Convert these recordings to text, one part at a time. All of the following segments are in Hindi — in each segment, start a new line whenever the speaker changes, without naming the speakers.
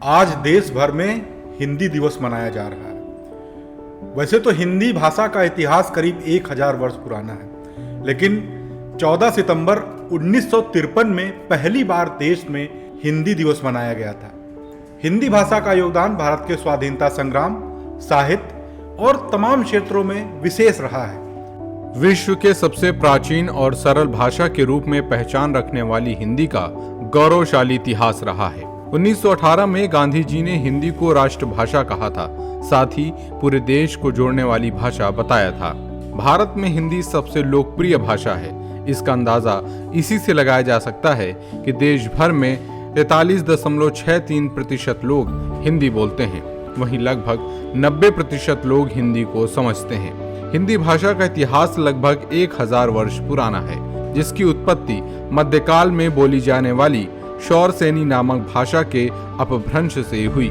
आज देश भर में हिंदी दिवस मनाया जा रहा है। वैसे तो हिंदी भाषा का इतिहास करीब 1000 वर्ष पुराना है, लेकिन 14 सितंबर 1953 में पहली बार देश में हिंदी दिवस मनाया गया था। हिंदी भाषा का योगदान भारत के स्वाधीनता संग्राम, साहित्य और तमाम क्षेत्रों में विशेष रहा है।
विश्व के सबसे प्राचीन और सरल भाषा के रूप में पहचान रखने वाली हिंदी का गौरवशाली इतिहास रहा है। 1918 में गांधी जी ने हिंदी को राष्ट्रभाषा कहा था, साथ ही पूरे देश को जोड़ने वाली भाषा बताया था। भारत में हिंदी सबसे लोकप्रिय भाषा है। इसका अंदाजा इसी से लगाया जा सकता है कि देश भर में 43.63% लोग हिंदी बोलते हैं, वहीं लगभग 90% लोग हिंदी को समझते हैं। हिंदी भाषा का इतिहास लगभग 1000 वर्ष पुराना है, जिसकी उत्पत्ति मध्यकाल में बोली जाने वाली शौरसेनी नामक भाषा के अपभ्रंश से हुई।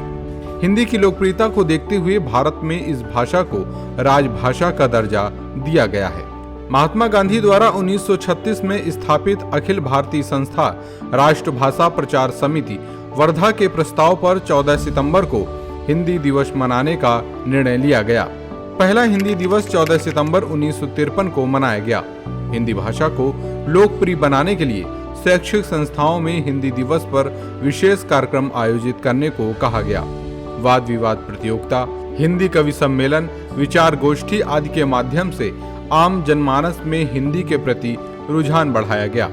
हिंदी की लोकप्रियता को देखते हुए भारत में इस भाषा को राजभाषा का दर्जा दिया गया है। महात्मा गांधी द्वारा 1936 में स्थापित अखिल भारतीय संस्था राष्ट्रभाषा प्रचार समिति वर्धा के प्रस्ताव पर 14 सितंबर को हिंदी दिवस मनाने का निर्णय लिया गया। पहला हिंदी दिवस 14 सितंबर 1953 को मनाया गया। हिंदी भाषा को लोकप्रिय बनाने के लिए शैक्षिक संस्थाओं में हिंदी दिवस पर विशेष कार्यक्रम आयोजित करने को कहा गया। वाद विवाद प्रतियोगिता, हिंदी कवि सम्मेलन, विचार गोष्ठी आदि के माध्यम से आम जनमानस में हिंदी के प्रति रुझान बढ़ाया गया।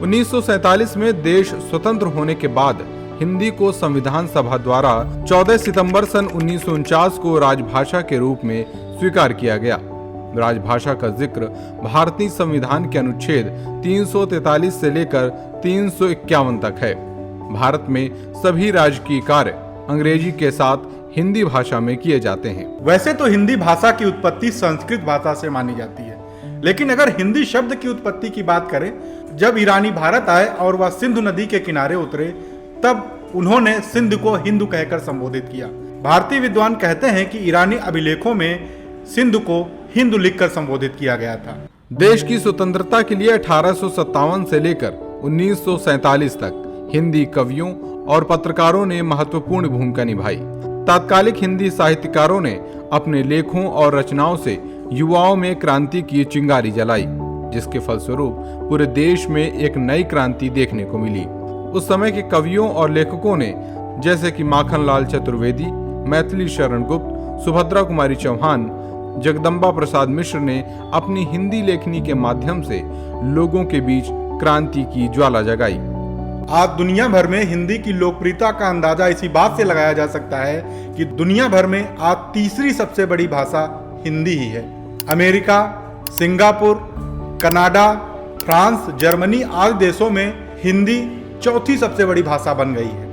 1947 में देश स्वतंत्र होने के बाद हिंदी को संविधान सभा द्वारा 14 सितंबर सन 1949 को राजभाषा के रूप में स्वीकार किया गया। राजभाषा का जिक्र भारतीय संविधान के अनुच्छेद 343 से लेकर 351 तक है। भारत में सभी राजकीय कार्य अंग्रेजी के साथ हिंदी भाषा में किए जाते हैं।
वैसे तो हिंदी भाषा की उत्पत्ति संस्कृत भाषा से मानी जाती है, लेकिन अगर हिंदी शब्द की उत्पत्ति की बात करें, जब ईरानी भारत आए और वह सिंधु नदी के किनारे उतरे, तब उन्होंने सिंध को हिंदू कहकर संबोधित किया। भारतीय विद्वान कहते हैं कि ईरानी अभिलेखों में सिंध को हिंदू लिखकर संबोधित किया गया था।
देश की स्वतंत्रता के लिए 1857 से लेकर 1947 तक हिंदी कवियों और पत्रकारों ने महत्वपूर्ण भूमिका निभाई। तात्कालिक हिंदी साहित्यकारों ने अपने लेखों और रचनाओं से युवाओं में क्रांति की चिंगारी जलाई, जिसके फलस्वरूप पूरे देश में एक नई क्रांति देखने को मिली। उस समय के कवियों और लेखकों ने, जैसे कि माखनलाल चतुर्वेदी, मैथिली शरण गुप्त, सुभद्रा कुमारी चौहान, जगदम्बा प्रसाद मिश्र ने अपनी हिंदी लेखनी के माध्यम से लोगों के बीच क्रांति की ज्वाला जगाई।
आज दुनिया भर में हिंदी की लोकप्रियता का अंदाजा इसी बात से लगाया जा सकता है कि दुनिया भर में आज तीसरी सबसे बड़ी भाषा हिंदी ही है। America, Singapore, Canada, France, Germany आदि देशों में हिंदी चौथी सबसे बड़ी भाषा बन गई है।